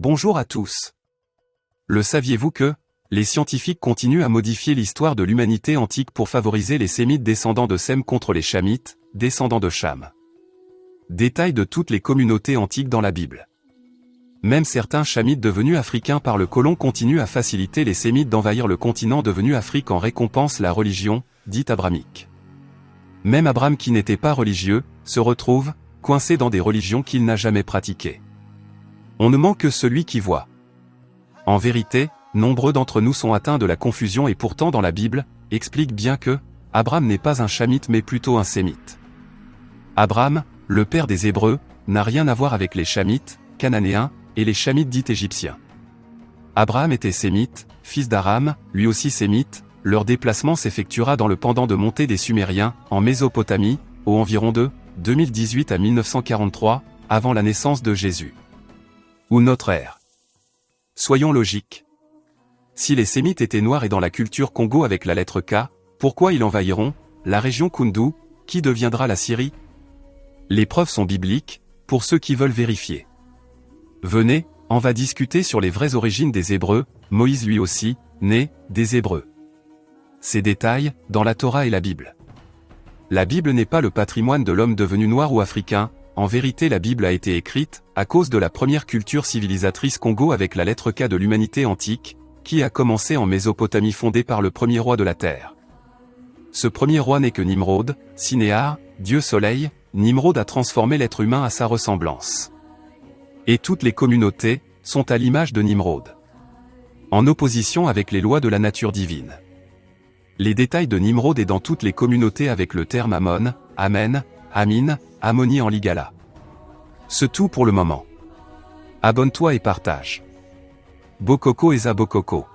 Bonjour à tous. Le saviez-vous que les scientifiques continuent à modifier l'histoire de l'humanité antique pour favoriser les Sémites descendants de Sem contre les Chamites, descendants de Cham. Détail de toutes les communautés antiques dans la Bible. Même certains Chamites devenus africains par le colon continuent à faciliter les Sémites d'envahir le continent devenu Afrique en récompense la religion, dite abramique. Même Abraham qui n'était pas religieux, se retrouve, coincé dans des religions qu'il n'a jamais pratiquées. On ne manque que celui qui voit. En vérité, nombreux d'entre nous sont atteints de la confusion et pourtant dans la Bible, explique bien que, Abraham n'est pas un Chamite mais plutôt un Sémite. Abraham, le père des Hébreux, n'a rien à voir avec les Chamites, Cananéens, et les Chamites dits égyptiens. Abraham était Sémite, fils d'Aram, lui aussi Sémite, leur déplacement s'effectuera dans le pendant de montée des Sumériens, en Mésopotamie, au environ de 2018 à 1943, avant la naissance de Jésus. Ou notre ère. Soyons logiques. Si les Sémites étaient noirs et dans la culture Congo avec la lettre K, pourquoi ils envahiront la région Kundu, qui deviendra la Syrie? Les preuves sont bibliques, pour ceux qui veulent vérifier. Venez, on va discuter sur les vraies origines des Hébreux, Moïse lui aussi, né des Hébreux. Ces détails, dans la Torah et la Bible. La Bible n'est pas le patrimoine de l'homme devenu noir ou africain, en vérité la Bible a été écrite, à cause de la première culture civilisatrice Congo avec la lettre K de l'humanité antique, qui a commencé en Mésopotamie fondée par le premier roi de la terre. Ce premier roi n'est que Nimrod, Sinéar, Dieu soleil, Nimrod a transformé l'être humain à sa ressemblance. Et toutes les communautés, sont à l'image de Nimrod. En opposition avec les lois de la nature divine. Les détails de Nimrod est dans toutes les communautés avec le terme Amon, Amen, Amin, Ammoni en Lingala. C'est tout pour le moment. Abonne-toi et partage. Bokoko et Zabokoko.